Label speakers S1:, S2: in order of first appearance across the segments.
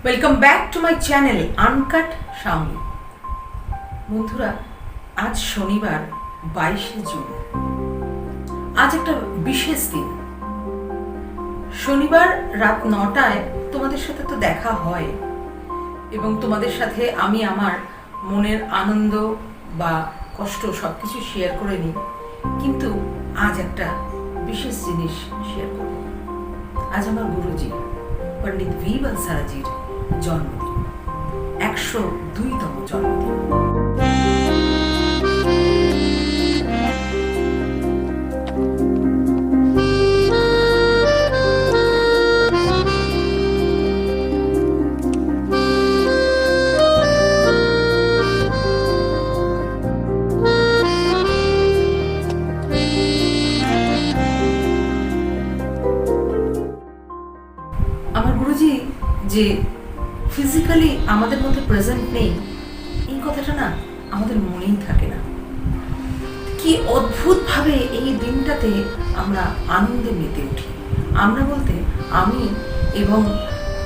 S1: Welcome back to my channel uncut Xiaomi. বন্ধুরা, আজ শনিবার 22শে জুন। আজ একটা বিশেষ দিন। শনিবার রাত 9টায় তোমাদের সাথে তো দেখা হয় এবং তোমাদের সাথে আমি আমার মনের আনন্দ বা কষ্ট সবকিছু শেয়ার করে নিই, কিন্তু আজ একটা বিশেষ জিনিস শেয়ার করব। আজ আমার গুরুজি পণ্ডিত ভি বনসারাজির জন্মদিন, 102তম জন্মদিন। আমার গুরুজি যে ফিজিক্যালি আমাদের মধ্যে প্রেজেন্ট নেই, এই কথাটা না আমাদের মনেই থাকে না। কি অদ্ভুতভাবে এই দিনটাতে আমরা আনন্দে মেতে উঠি। আমরা বলতে আমি এবং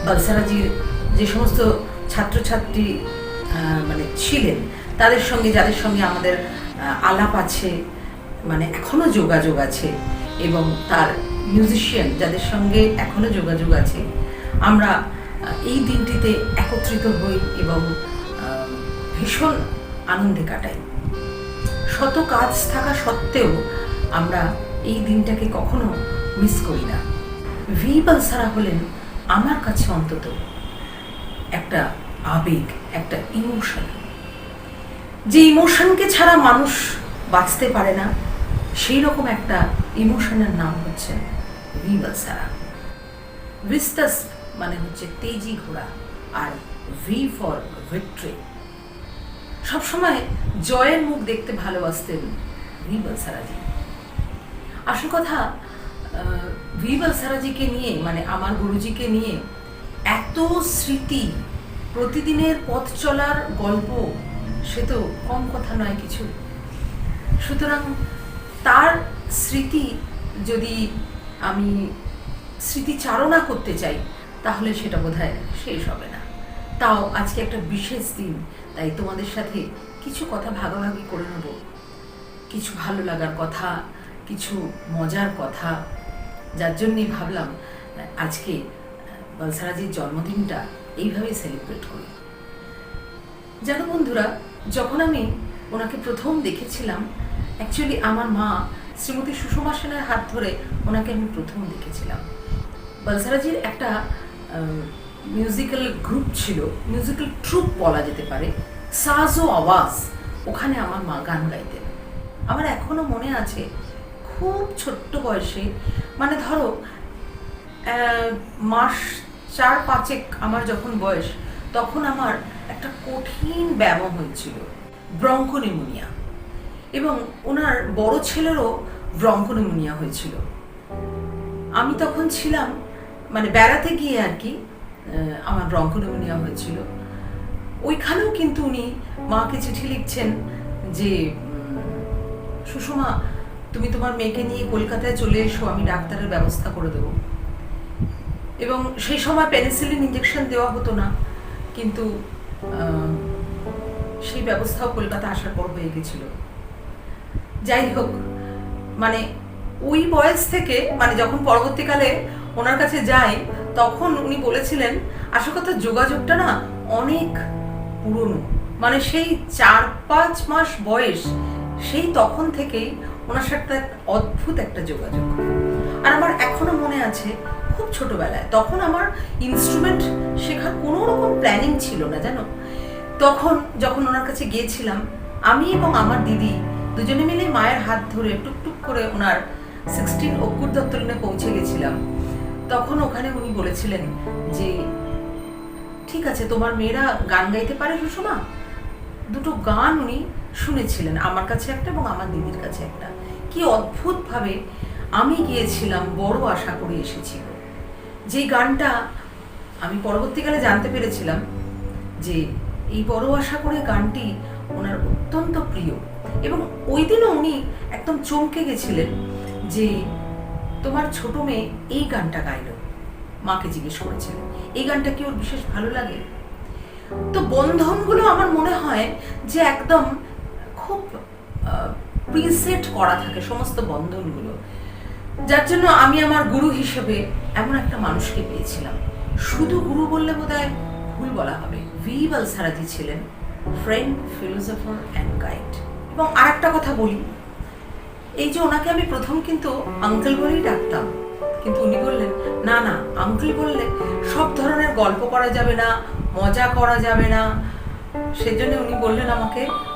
S1: বনসারাজির যে সমস্ত ছাত্রছাত্রী মানে ছিলেন, তাদের সঙ্গে যাদের সঙ্গে আমাদের আলাপ আছে, মানে এখনো যোগাযোগ আছে, এবং তার মিউজিশিয়ান যাদের সঙ্গে এখনো যোগাযোগ আছে, আমরা এই দিনটিতে একত্রিত হই এবং ভীষণ আনন্দে কাটাই। শত কাজ থাকা সত্ত্বেও আমরা এই দিনটাকে কখনো মিস করি না। ভি বনসারা হলেন আমার কাছে অন্তত একটা আবেগ, একটা ইমোশন। যে ইমোশনকে ছাড়া মানুষ বাঁচতে পারে না, সেই রকম একটা ইমোশনের নাম হচ্ছে ভি বনসারা। ভিস্তাস মানে হচ্ছে তেজি ঘোড়া, আর ভি ফর ভিক্টরি। সবসময় জয়ের মুখ দেখতে ভালোবাসতেন ভি বনসারাজি। আসল কথা, ভি বনসারাজিকে নিয়ে, মানে আমার গুরুজিকে নিয়ে এত স্মৃতি, প্রতিদিনের পথ চলার গল্প, সে তো কম কথা নয় কিছু। সুতরাং তার স্মৃতি যদি আমি স্মৃতিচারণা করতে চাই, তাহলে সেটা বোধহয় শেষ হবে না। তাও আজকে একটা বিশেষ দিন, তাই তোমাদের সাথে কিছু কথা ভাগাভাগি করে নেব। কিছু ভালো লাগার কথা, কিছু মজার কথা, যার জন্যই ভাবলাম আজকে বনসারাজির জন্মদিনটা এইভাবেই সেলিব্রেট করি। জানো বন্ধুরা, যখন আমি ওনাকে প্রথম দেখেছিলাম, অ্যাকচুয়ালি আমার মা শ্রীমতী সুষমা সেনের হাত ধরে ওনাকে আমি প্রথম দেখেছিলাম। বনসারাজির একটা মিউজিক্যাল গ্রুপ ছিল, মিউজিক্যাল ট্রুপ বলা যেতে পারে, সাজো আওয়াজ। ওখানে আমার মা গান গাইতেন। আমার এখনো মনে আছে, খুব ছোট্ট বয়সে, মানে ধরো মাস 4-5 আমার যখন বয়স, তখন আমার একটা কঠিন ব্যায়াম হয়েছিল, ব্রঙ্কোনিমোনিয়া, এবং ওনার বড় ছেলেরও ব্রঙ্কোনিমোনিয়া হয়েছিল। আমি তখন ছিলাম, মানে বেড়াতে গিয়ে আর কি আমার ব্রঙ্কোনিমোনিয়া হয়েছিল। ওইখানেও কিন্তু উনি মাকে চিঠি লিখছেন যে, সুষমা, তুমি তোমার মেয়েকে নিয়ে কলকাতায় চলে এসো, আমি ডাক্তারের ব্যবস্থা করে দেবো। এবং সেই সময় পেনিসিলিন ইঞ্জেকশন দেওয়া হতো না, কিন্তু সেই ব্যবস্থাও কলকাতা আসার পর হয়ে গেছিল। যাই হোক, মানে ওই বয়স থেকে, মানে যখন পরবর্তীকালে ওনার কাছে যাই, তখন উনি বলেছিলেন, আসল কথা যোগাযোগটা না অনেক পুরনো, মানে সেই 4-5 মাস বয়স, সেই তখন থেকেই ওনার সাথে অদ্ভুত একটা যোগাযোগ। আর আমার এখনো মনে আছে, খুব ছোটবেলায়, তখন আমার ইনস্ট্রুমেন্ট শেখার কোনো রকম প্ল্যানিং ছিল না, জানো। তখন যখন ওনার কাছে গিয়েছিলাম, আমি এবং আমার দিদি দুজনে মিলে মায়ের হাত ধরে টুকটুক করে ওনার 16 অক্ষর দত্তলিনে পৌঁছে গেছিলাম। তখন ওখানে উনি বলেছিলেন যে, ঠিক আছে, তোমার মেয়েরা গান গাইতে পারে সুষমা। দুটো গান উনি শুনেছিলেন, আমার কাছে একটা এবং আমার দিদির কাছে একটা। কি অদ্ভুতভাবে আমি গিয়েছিলাম, বড় আশা করে এসেছিল। যে গানটা আমি পরবর্তীকালে জানতে পেরেছিলাম যে এই বড় আশা করে গানটি ওনার অত্যন্ত প্রিয়, এবং ওই দিনও উনি একদম চমকে গেছিলেন যে তোমার ছোট মেয়ে এই গানটা গাইলো। মাকে জিজ্ঞেস করেছিলেন এই গানটা কি ওর বিশেষ ভালো লাগে? তো বন্ধনগুলো আমার মনে হয় যে একদম খুব প্রিসেট করা থাকে সমস্ত বন্ধনগুলো, যার জন্য আমি আমার গুরু হিসেবে এমন একটা মানুষকে পেয়েছিলাম। শুধু গুরু বললে বোধহয় ভুল বলা হবে। ভি বালসারাজি ছিলেন ফ্রেন্ড, ফিলোসফার অ্যান্ড গাইড। এবং আর একটা কথা বলি, এই যে ওনাকে আমি প্রথম কিন্তু আঙ্কেল বলেই ডাকতাম, কিন্তু উনি বললেন না না, আঙ্কেল বললে সব ধরনের গল্প করা যাবে না, মজা করা যাবে না, সেই জন্য উনি বললেন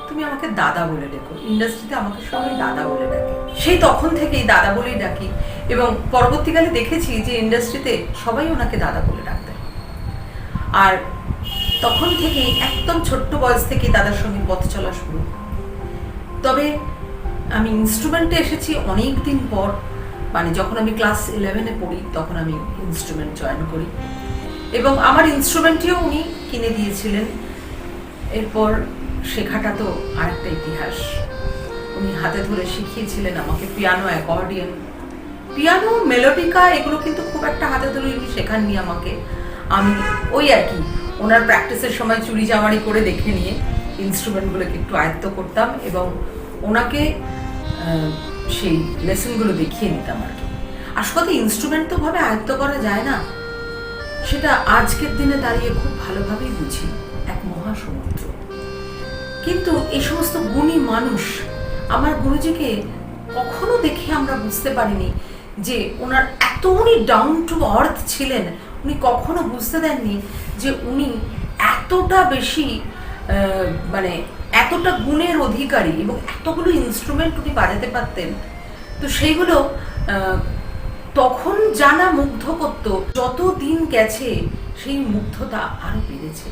S1: তুমি আমাকে দাদা বলে ডেকো। ইন্ডাস্ট্রিতে আমাকে সবাই দাদা বলে ডাকে, সেই তখন থেকেই দাদা বলেই ডাকি। এবং পরবর্তীকালে দেখেছি যে ইন্ডাস্ট্রিতে সবাই ওনাকে দাদা বলে ডাকতেন। আর তখন থেকেই একদম ছোট্ট বয়স থেকেই দাদার সঙ্গে পথ চলা শুরু। তবে আমি ইনস্ট্রুমেন্টে এসেছি অনেক দিন পর, মানে যখন আমি ক্লাস 11-এ পড়ি তখন আমি ইনস্ট্রুমেন্ট জয়েন করি, এবং আমার ইনস্ট্রুমেন্টটিও উনি কিনে দিয়েছিলেন। এরপর শেখাটা তো আরেকটা ইতিহাস। উনি হাতে ধরে শিখিয়েছিলেন আমাকে পিয়ানো, অ্যাকর্ডিয়ন, পিয়ানো, মেলোডিকা, এগুলো কিন্তু খুব একটা হাতে ধরে উনি শেখাননি আমাকে। আমি ওই আর কি ওনার প্র্যাকটিসের সময় চুরি জামারি করে দেখে নিয়ে ইনস্ট্রুমেন্টগুলোকে একটু আয়ত্ত করতাম এবং ওনাকে সেই লেসনগুলো দেখিয়ে নিতাম আর কি। আসল কথা, ইনস্ট্রুমেন্ট তো ভাবে আয়ত্ত করা যায় না, সেটা আজকের দিনে দাঁড়িয়ে খুব ভালোভাবেই বুঝি, এক মহাসমুদ্র। কিন্তু এই সমস্ত গুণী মানুষ, আমার গুরুজিকে কখনো দেখে আমরা বুঝতে পারিনি যে ওনার এত উনি ডাউন টু আর্থ ছিলেন। উনি কখনো বুঝতে দেননি যে উনি এতটা বেশি মানে এতটা গুণের অধিকারী এবং এতগুলো ইনস্ট্রুমেন্ট উনি বাজাতে পারতেন। তো সেইগুলো তখন জানা মুগ্ধ করতো, যত দিন গেছে সেই মুগ্ধতা আরো বেড়েছে।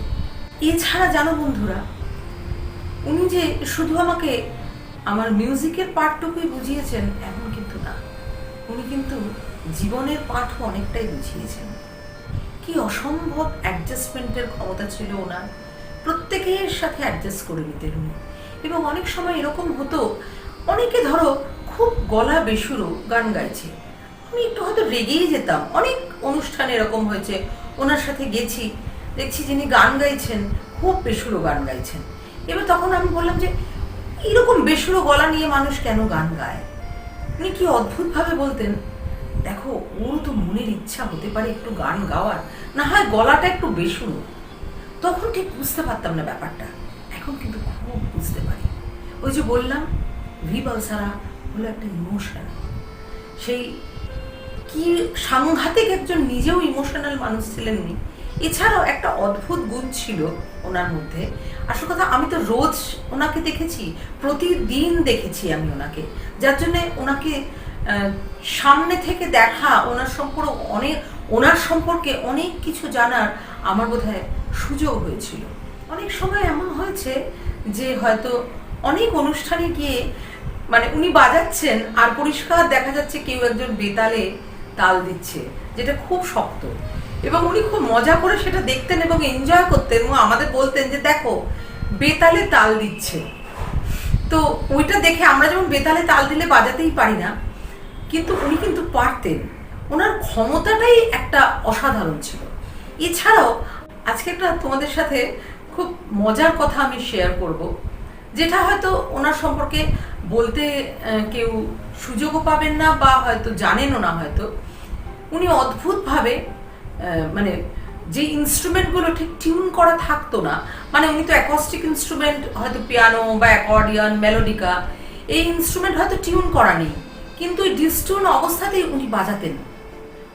S1: এছাড়া জানো বন্ধুরা, উনি যে শুধু আমাকে আমার মিউজিকের পাঠটুকুই বুঝিয়েছেন এমন কিন্তু না, উনি কিন্তু জীবনের পাঠও অনেকটাই বুঝিয়েছেন। কি অসম্ভব অ্যাডজাস্টমেন্টের ক্ষমতা ছিল ওনার, প্রত্যেকের সাথে অ্যাডজাস্ট করে নিতেন উনি। এবং অনেক সময় এরকম হতো, অনেকে ধরো খুব গলা বেসুরো গান গাইছে, আমি একটু হয়তো রেগেই যেতাম। অনেক অনুষ্ঠানে এরকম হয়েছে, ওনার সাথে গেছি, দেখছি যিনি গান গাইছেন খুব বেসুরো গান গাইছেন। এবার তখন আমি বললাম যে এরকম বেসুরো গলা নিয়ে মানুষ কেন গান গায়? উনি কি অদ্ভুতভাবে বলতেন, দেখো ওর তো মনের ইচ্ছা হতে পারে একটু গান গাওয়ার, না হয় গলাটা একটু বেসুরো। তখন ঠিক বুঝতে পারতাম না ব্যাপারটা, এখন কিন্তু খুব বুঝতে পারি। ওই যে বললাম, ভি বালসারা হলো একটা ইমোশন। সেই কি সাংঘাতিক একজন নিজেও ইমোশনাল মানুষ ছিলেন উনি। এছাড়াও একটা অদ্ভুত গুণ ছিল ওনার মধ্যে। আসল কথা, আমি তো রোজ ওনাকে দেখেছি, প্রতিদিন দেখেছি আমি ওনাকে, যার জন্যে ওনাকে সামনে থেকে দেখা, ওনার সম্পর্কে অনেক কিছু জানার আমার বোধহয় সুযোগ হয়েছিল। অনেক সময় এমন হয়েছে যে হয়তো অনেক অনুষ্ঠানে গিয়ে মানে উনি বাজাচ্ছেন আর পরিষ্কার দেখা যাচ্ছে কেউ একজন বেতালে তাল দিচ্ছে, যেটা খুব শক্ত, এবং উনি খুব মজা করে সেটা দেখতেন এবং এনজয় করতেন এবং আমাদের বলতেন যে দেখো বেতালে তাল দিচ্ছে। তো ওইটা দেখে আমরা যেমন বেতালে তাল দিলে বাজাতেই পারি না, কিন্তু উনি কিন্তু পারতেন। ওনার ক্ষমতাটাই একটা অসাধারণ ছিল। এছাড়াও আজকে একটা তোমাদের সাথে খুব মজার কথা আমি শেয়ার করব, যেটা হয়তো ওনার সম্পর্কে বলতে কেউ সুযোগও পাবেন না বা হয়তো জানেনও না। হয়তো উনি অদ্ভুতভাবে মানে যে ইনস্ট্রুমেন্টগুলো ঠিক টিউন করা থাকতো না, মানে উনি তো অ্যাকস্টিক ইনস্ট্রুমেন্ট, হয়তো পিয়ানো বা অ্যাকর্ডিয়ন, মেলোডিকা, এই ইনস্ট্রুমেন্ট হয়তো টিউন করা নেই, কিন্তু এই ডিসটিউন অবস্থাতেই উনি বাজাতেন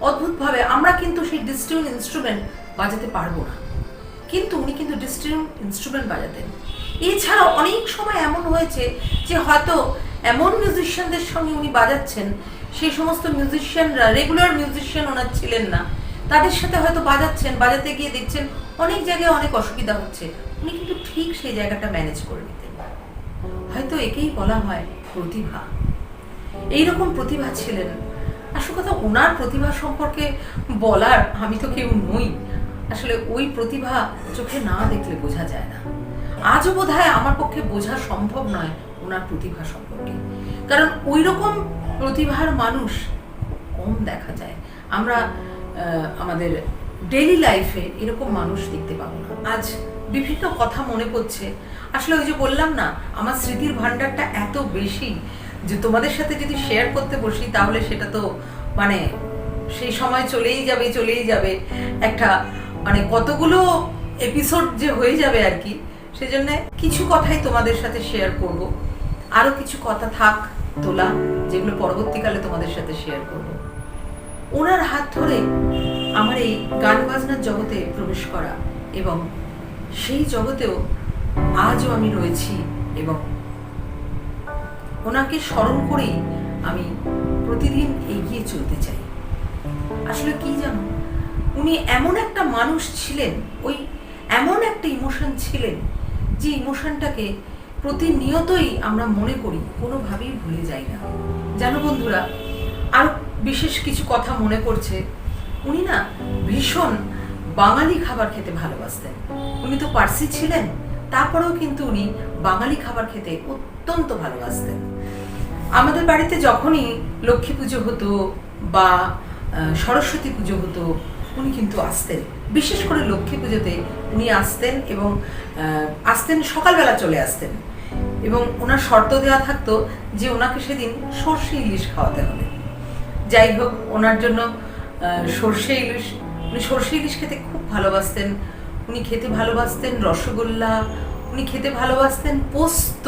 S1: অদ্ভুতভাবে। আমরা কিন্তু সেই ডিসটিউন ইনস্ট্রুমেন্ট বাজাতে পারবো না, কিন্তু উনি কিন্তু ডিসটিউন ইনস্ট্রুমেন্ট বাজাতেন। এছাড়াও অনেক সময় এমন হয়েছে যে হয়তো এমন মিউজিশিয়ানদের সঙ্গে উনি বাজাচ্ছেন, সেই সমস্ত মিউজিশিয়ানরা রেগুলার মিউজিশিয়ান ওনার ছিলেন না, তাদের সাথে হয়তো বাজাতে গিয়ে দেখছেন অনেক জায়গায় অনেক অসুবিধা হচ্ছে, উনি কিন্তু ঠিক সেই জায়গাটা ম্যানেজ করে নিতেন। হয়তো একেই বলা হয় প্রতিভা। এইরকম প্রতিভা ছিলেন। আসল কথা, ওনার প্রতিভা সম্পর্কে বলার আমি তো কেউ নই, আসলে ওই প্রতিভা চোখে না দেখলে বোঝা যায় না। আজও বোধহয় আমার পক্ষে বোঝা সম্ভব নয় ওনার প্রতিভা সম্পর্কে, কারণ ওই রকম প্রতিভার মানুষ কম দেখা যায়। আমরা আমাদের ডেইলি লাইফে এরকম মানুষ দেখতে পাবো না। আজ বিভিন্ন কথা মনে পড়ছে, আসলে ওই যে বললাম না, আমার স্মৃতির ভান্ডারটা এত বেশি যে তোমাদের সাথে যদি শেয়ার করতে বসি তাহলে সেটা তো মানে সেই সময় চলেই যাবে একটা মানে কতগুলো এপিসোড যে হয়ে যাবে আর কি। সেজন্য কিছু কথাই তোমাদের সাথে শেয়ার করব, আরো কিছু কথা থাক তোলা যেগুলো পরবর্তীকালে তোমাদের সাথে শেয়ার করব। ওনার হাত ধরে আমার এই গান বাজনার জগতে প্রবেশ করা এবং সেই জগতেও আজও আমি রয়েছি এবং ওনাকে স্মরণ করেই আমি প্রতিদিন এগিয়ে চলতে চাই। আসলে কি জানো, উনি এমন একটা মানুষ ছিলেন, ওই এমন একটা ইমোশন ছিলেন যে ইমোশনটাকে প্রতিনিয়তই আমরা মনে করি, কোনোভাবেই ভুলে যাই না। জানো বন্ধুরা, আর বিশেষ কিছু কথা মনে পড়ছে, উনি না ভীষণ বাঙালি খাবার খেতে ভালোবাসতেন। উনি তো পার্সি ছিলেন, তারপরেও কিন্তু উনি বাঙালি খাবার খেতে অত্যন্ত ভালোবাসতেন। আমাদের বাড়িতে যখনই লক্ষ্মী পুজো হতো বা সরস্বতী পুজো হতো উনি কিন্তু আসতেন। বিশেষ করে লক্ষ্মী পুজোতে উনি আসতেন এবং আসতেন সকালবেলা চলে আসতেন এবং ওনার শর্ত দেওয়া থাকতো যে ওনাকে সেদিন সর্ষে ইলিশ খাওয়াতে হবে। যাই হোক, ওনার জন্য সর্ষে ইলিশ, উনি সর্ষে ইলিশ খেতে খুব ভালোবাসতেন। উনি খেতে ভালোবাসতেন রসগোল্লা, উনি খেতে ভালোবাসতেন পোস্ত,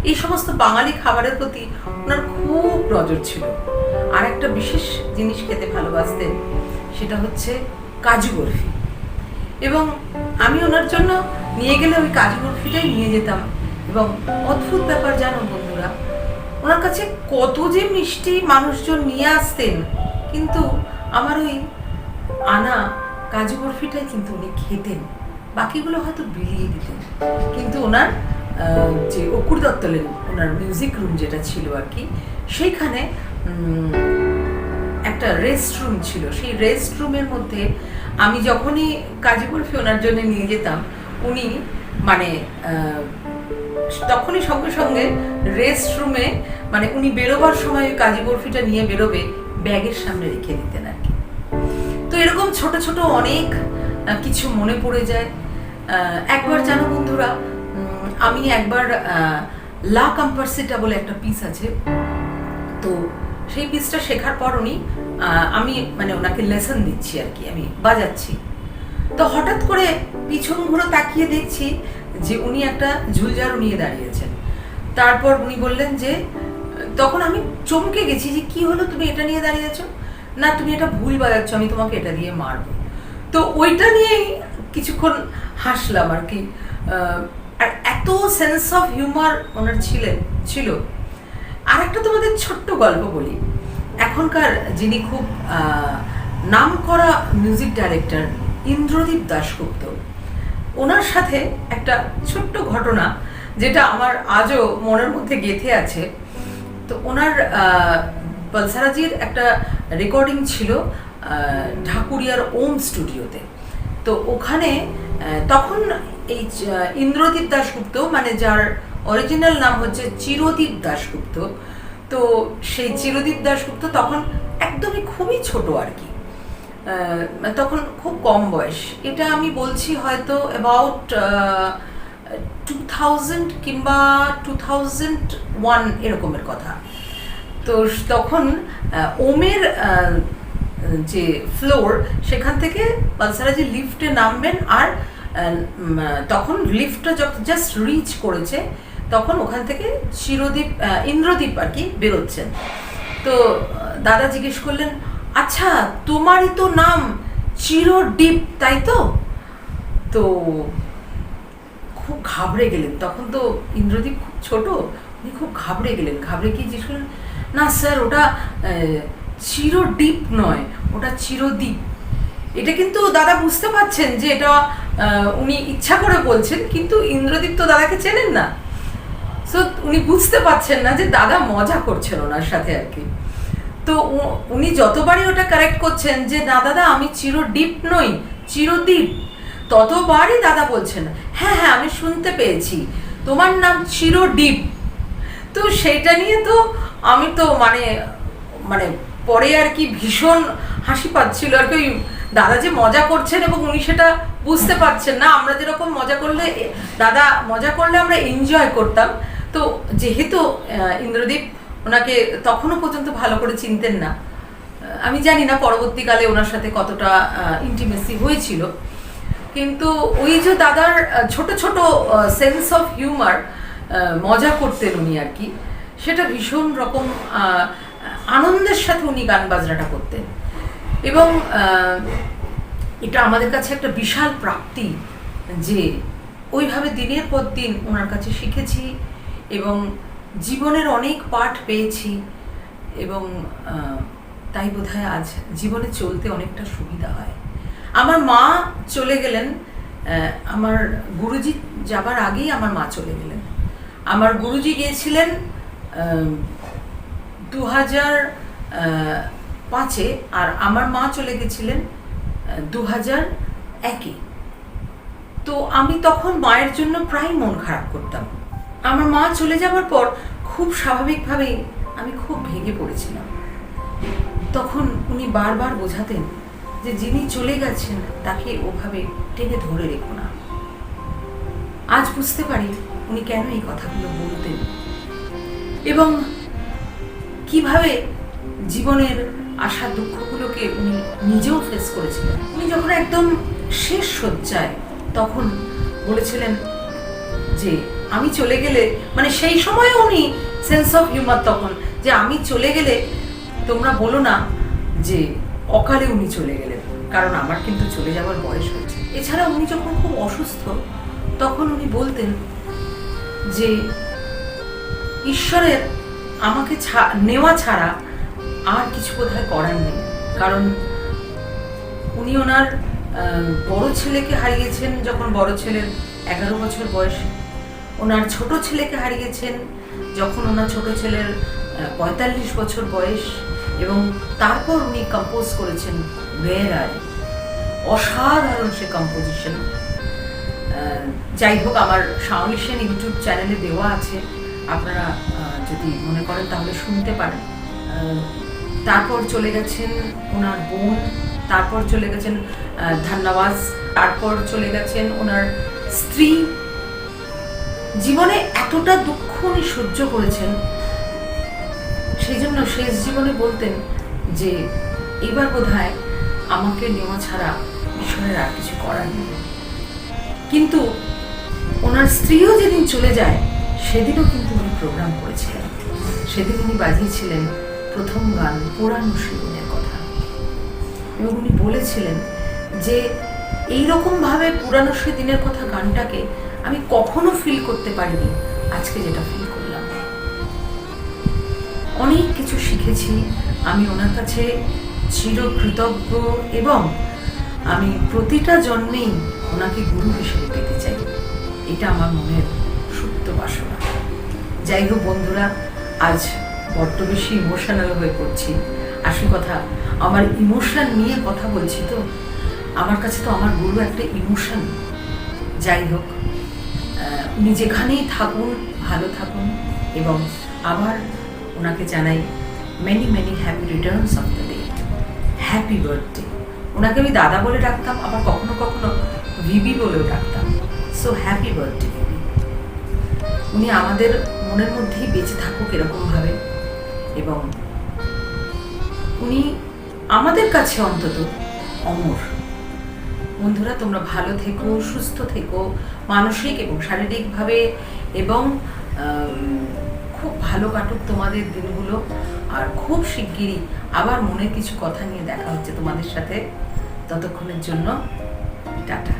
S1: এই সমস্ত বাঙালি খাবারের প্রতি ওনার খুব নজর ছিল। আর একটা বিশেষ জিনিস খেতে ভালোবাসতেন, সেটা হচ্ছে কাজু বরফি। এবং আমি ওনার জন্য নিয়ে গেলে ওই কাজু বরফিটাই নিয়ে যেতাম। এবং অদ্ভুত ব্যাপার জানো বন্ধুরা, ওনার কাছে কত যে মিষ্টি মানুষজন নিয়ে আসতেন, কিন্তু আমার ওই আনা কাজু বরফিটাই কিন্তু উনি খেতেন, বাকিগুলো হয়তো বিলিয়ে দিতেন। কিন্তু ওনার যে অকুর দত্ত লেন, ওনার মিউজিক রুম যেটা ছিল আর কি, সেইখানে একটা রেস্ট রুম ছিল। সেই রেস্ট রুমের মধ্যে আমি যখনই কাজু বরফি ওনার জন্য নিয়ে যেতাম, উনি মানে তখনই সঙ্গে সঙ্গে রেস্ট রুমে মানে উনি বেরোবার সময় ওই কাজু বরফিটা নিয়ে বেরোবে, ব্যাগের সামনে রেখে দিতেন আর কি। তো এরকম ছোট ছোট অনেক কিছু মনে পড়ে যায়। একবার জানো বন্ধুরা, আমি একবার লা কম্পার্সিটা বলে একটা পিস আছে, তো সেই পিসটা শেখার পর উনি আমি মানে ওনাকে লেসন দিচ্ছি আর কি, আমি বাজাচ্ছি। তো হঠাৎ করে পিছন ঘুরে তাকিয়ে দেখছি যে উনি একটা ঝুলঝাড়ু নিয়ে দাঁড়িয়েছেন। তারপর উনি বললেন যে, তখন আমি চমকে গেছি যে কি হলো, তুমি এটা নিয়ে দাঁড়িয়েছো? না, তুমি এটা ভুল বাজাচ্ছ, আমি তোমাকে এটা দিয়ে মারবো। তো ওইটা নিয়েই কিছুক্ষণ হাসলাম আর কি। আর এত সেন্স অফ হিউমার ওনার ছিল। আর একটা তোমাদের ছোট্ট গল্প বলি। এখনকার যিনি খুব নাম করা মিউজিক ডাইরেক্টর ইন্দ্রদীপ দাশগুপ্ত, ওনার সাথে একটা ছোট্ট ঘটনা যেটা আমার আজও মনের মধ্যে গেঁথে আছে। তো ওনার পলসারাজির একটা রেকর্ডিং ছিল ঢাকুরিয়ার ওম স্টুডিওতে। তো ওখানে তখন এই ইন্দ্রদীপ দাশগুপ্ত, মানে যার অরিজিনাল নাম হচ্ছে চিরদীপ দাশগুপ্ত, তো সেই চিরদীপ দাশগুপ্ত তখন একদমই খুবই ছোট আর কি, তখন খুব কম বয়স। এটা আমি বলছি হয়তো অ্যাবাউট 2000 কিংবা 2001 এরকমের কথা। তো তখন ওমের যে ফ্লোর, সেখান থেকে পালসারাজি লিফটে নামবেন, আর তখন লিফটটা জাস্ট রিচ করেছে, তখন ওখান থেকে ইন্দ্রদীপ আর কি বেরোচ্ছেন। তো দাদা জিজ্ঞেস করলেন, আচ্ছা তোমারই তো নাম চিরদীপ, তাই তো? তো খুব ঘাবড়ে গেলেন, তখন তো ইন্দ্রদীপ খুব ছোট, উনি খুব ঘাবড়ে গেলেন। ঘাবড়ে গিয়ে জিজ্ঞেস করলেন, না স্যার, ওটা চিরদীপ নয়, ওটা চিরদীপ। এটা কিন্তু দাদা বুঝতে পারছেন যে এটা উনি ইচ্ছা করে বলছেন, কিন্তু ইন্দ্রদীপ তো দাদাকে চেনেন না, সো উনি বুঝতে পারছেন না যে দাদা মজা করছেন ওনার সাথে আর কি। তো উনি যতবারই ওটা কারেক্ট করছেন যে না দাদা, আমি চিরদীপ নই, চিরদীপ, ততবারই দাদা বলছেন, হ্যাঁ হ্যাঁ আমি শুনতে পেয়েছি তোমার নাম চিরদীপ। তো সেইটা নিয়ে তো আমি তো মানে পরে আর কি ভীষণ হাসি পাচ্ছিল আর কি। ওই দাদা যে মজা করছেন এবং উনি সেটা বুঝতে পারছেন না। আমরা যেরকম মজা করলে, দাদা মজা করলে আমরা এনজয় করতাম। তো যেহেতু ইন্দ্রদীপ ওনাকে তখনও পর্যন্ত ভালো করে চিনতেন না, আমি জানি না পরবর্তীকালে ওনার সাথে কতটা ইন্টিমেসি হয়েছিল, কিন্তু ওই যে দাদার ছোট ছোট সেন্স অফ হিউমার, মজা করতেন উনি আর কি, সেটা ভীষণ রকম আনন্দের সাথে উনি গান বাজনাটা করতেন। এবং এটা আমাদের কাছে একটা বিশাল প্রাপ্তি যে ওইভাবে দিনের পর দিন ওনার কাছে শিখেছি এবং জীবনের অনেক পাঠ পেয়েছি, এবং তাই বোধহয় আজ জীবনে চলতে অনেকটা সুবিধা হয়। আমার মা চলে গেলেন, আমার গুরুজি যাবার আগেই আমার মা চলে গেলেন। আমার গুরুজি গিয়েছিলেন 2005-এ, আর আমার মা চলে গেছিলেন 2001-এ। তো আমি তখন মায়ের জন্য প্রায় মন খারাপ করতাম। আমার মা চলে যাওয়ার পর খুব স্বাভাবিকভাবেই আমি খুব ভেঙে পড়েছিলাম। তখন উনি বারবার বোঝাতেন যে যিনি চলে গেছেন তাকে ওভাবে টেনে ধরে রেখো না। আজ বুঝতে পারি উনি কেন এই কথাগুলো বলতেন এবং কিভাবে জীবনের আশা দুঃখগুলোকে উনি নিজেও ফেস করেছিলেন। উনি যখন একদম শেষ শয্যায় তখন বলেছিলেন যে আমি চলে গেলে, মানে সেই সময় উনি সেন্স অফ হিউমার তখন, যে আমি চলে গেলে তোমরা বলো না যে অকালে উনি চলে গেলেন, কারণ আমার কিন্তু চলে যাওয়ার বয়স হয়েছে। এছাড়া উনি যখন খুব অসুস্থ তখন উনি বলতেন যে ঈশ্বরের আমাকে নেওয়া ছাড়া আর কিছু বোধহয় করার নেই, কারণ উনি ওনার বড় ছেলেকে হারিয়েছেন যখন বড় ছেলের 11 বছর বয়সে, ওনার ছোট ছেলেকে হারিয়েছেন যখন ওনার ছোট ছেলের 45 বছর বয়স, এবং তারপর উনি কম্পোজ করেছেন ওয়ের আই, অসাধারণ সে কম্পোজিশন। যাই হোক, আমার শাওনি সেন ইউটিউব চ্যানেলে দেওয়া আছে, আপনারা যদি মনে করেন তাহলে শুনতে পারেন। তারপর চলে গেছেন ওনার বোন, তারপর চলে গেছেন ধন্যবাদ, তারপর চলে গেছেন ওনার স্ত্রী। জীবনে এতটা দুঃখ উনি সহ্য করেছেন, সেই জন্য শেষ জীবনে বলতেন যে এবার বোধহয় আমাকে নেওয়া ছাড়া ঈশ্বরের আর কিছু করার নেই। কিন্তু ওনার স্ত্রীও যেদিন চলে যায় সেদিনও কিন্তু উনি প্রোগ্রাম করেছিলেন। সেদিন উনি বাজিয়েছিলেন প্রথম গান পুরানো সেদিনের কথা, এবং উনি বলেছিলেন যে এইরকমভাবে পুরানো সেদিনের কথা গানটাকে আমি কখনো ফিল করতে পারিনি আজকে যেটা ফিল করলাম। অনেক কিছু শিখেছি, আমি ওনার কাছে চিরকৃতজ্ঞ, এবং আমি প্রতিটা জন্মেই ওনাকে গুরু হিসেবে পেতে চাই। এটা আমার মনের সুপ্ত বাসনা। যাই হোক বন্ধুরা, আজ বড্ড বেশি ইমোশনাল হয়ে পড়ছি। আসল কথা, আমার ইমোশন নিয়ে কথা বলছি, তো আমার কাছে তো আমার গুরু একটা ইমোশন। যাই হোক, উনি যেখানেই থাকুন ভালো থাকুন, এবং আবার ওনাকে জানাই many many happy Returns of the day, happy birthday. ওনাকে আমি দাদা বলে ডাকতাম, আবার কখনো কখনো ভিবি বলেও ডাকতাম। So happy birthday VB. উনি আমাদের মনের মধ্যেই বেঁচে থাকুক এরকমভাবে, এবং উনি আমাদের কাছে অন্তত অমর। বন্ধুরা, তোমরা ভালো থেকো, সুস্থ থেকো, মানসিক এবং শারীরিকভাবে, এবং খুব ভালো কাটুক তোমাদের দিনগুলো। আর খুব শিগগিরই আবার মনের কিছু কথা নিয়ে দেখা হচ্ছে তোমাদের সাথে। ততক্ষণের জন্য টাটা।